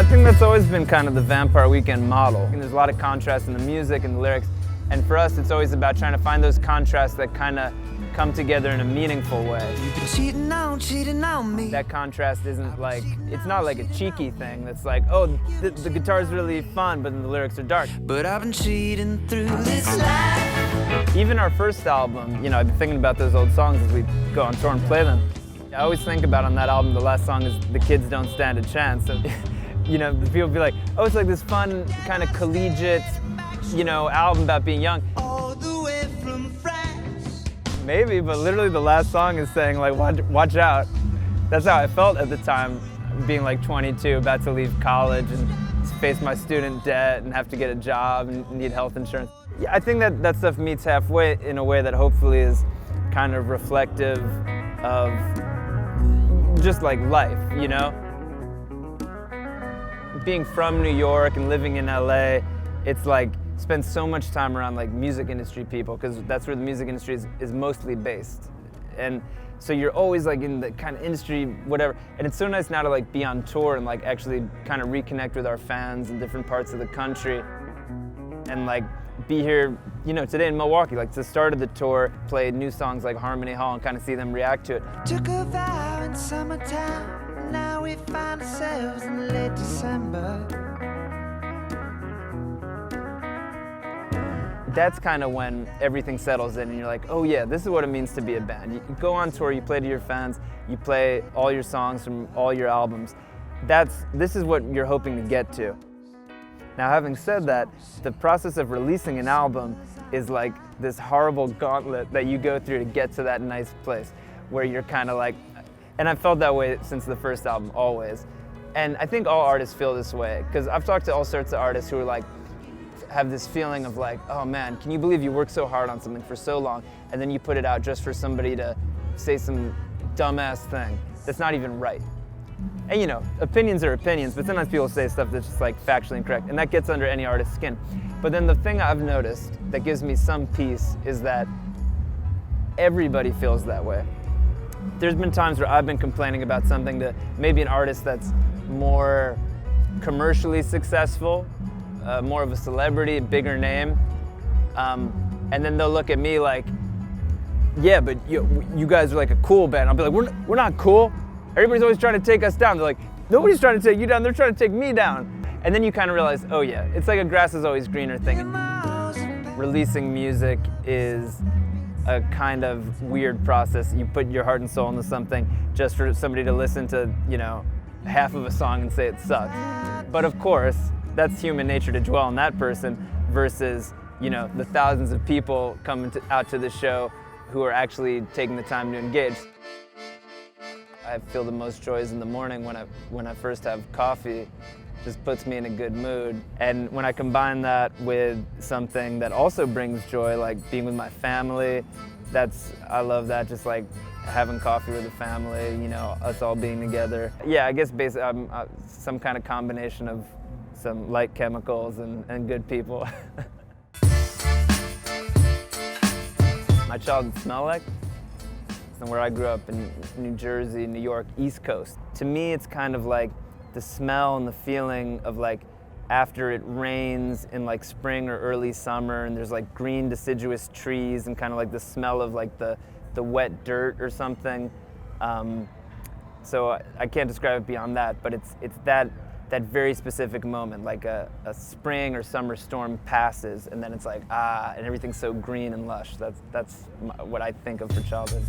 I think that's always been kind of the Vampire Weekend model. And there's a lot of contrast in the music and the lyrics, and for us it's always about trying to find those contrasts that kind of come together in a meaningful way. You've been cheating on me. That contrast isn't like, it's not like a cheeky thing that's like, oh, the guitar's really fun, but then the lyrics are dark. But I've been cheating through this life. Even our first album, you know, I've been thinking about those old songs as we go on tour and play them. I always think about on that album, the last song is The Kids Don't Stand a Chance. So, you know, people be like, oh, it's like this fun kind of collegiate, you know, album about being young. All the way from France. Maybe, but literally the last song is saying like, watch out. That's how I felt at the time, being like 22, about to leave college and face my student debt and have to get a job and need health insurance. Yeah, I think that stuff meets halfway in a way that hopefully is kind of reflective of just like life, you know? Being from New York and living in LA, it's like spend so much time around like music industry people, because that's where the music industry is mostly based. And so you're always like in the kind of industry, whatever. And it's so nice now to like be on tour and like actually kind of reconnect with our fans in different parts of the country. And like be here, you know, today in Milwaukee, like to the start of the tour, play new songs like Harmony Hall and kind of see them react to it. Took a vow in summertime, now we find ourselves in late December. That's kind of when everything settles in and you're like, oh yeah, this is what it means to be a band. You go on tour, you play to your fans, you play all your songs from all your albums. This is what you're hoping to get to. Now, having said that, the process of releasing an album is like this horrible gauntlet that you go through to get to that nice place where you're kind of like, and I've felt that way since the first album, always. And I think all artists feel this way, because I've talked to all sorts of artists who are like, have this feeling of like, oh man, can you believe you worked so hard on something for so long and then you put it out just for somebody to say some dumbass thing that's not even right. And you know, opinions are opinions, but sometimes people say stuff that's just like factually incorrect, and that gets under any artist's skin. But then the thing I've noticed that gives me some peace is that everybody feels that way. There's been times where I've been complaining about something to maybe an artist that's more commercially successful, more of a celebrity, a bigger name, and then they'll look at me like, yeah, but you guys are like a cool band. I'll be like, we're not cool. Everybody's always trying to take us down. They're like, nobody's trying to take you down, they're trying to take me down. And then you kind of realize, oh yeah, it's like a grass is always greener thing. Releasing music is a kind of weird process. You put your heart and soul into something just for somebody to listen to, you know, half of a song and say it sucks. But of course, that's human nature to dwell on that person versus, you know, the thousands of people coming out to the show who are actually taking the time to engage. I feel the most joys in the morning when I first have coffee. Just puts me in a good mood. And when I combine that with something that also brings joy, like being with my family, I love that, just like having coffee with the family, you know, us all being together. Yeah, I guess basically I'm some kind of combination of some light chemicals and good people. My childhood smell like? And where I grew up in New Jersey, New York, East Coast. To me, it's kind of like the smell and the feeling of like after it rains in like spring or early summer and there's like green deciduous trees and kind of like the smell of like the wet dirt or something. So I can't describe it beyond that, but it's that very specific moment, like a spring or summer storm passes and then it's like, and everything's so green and lush. That's what I think of for childhood.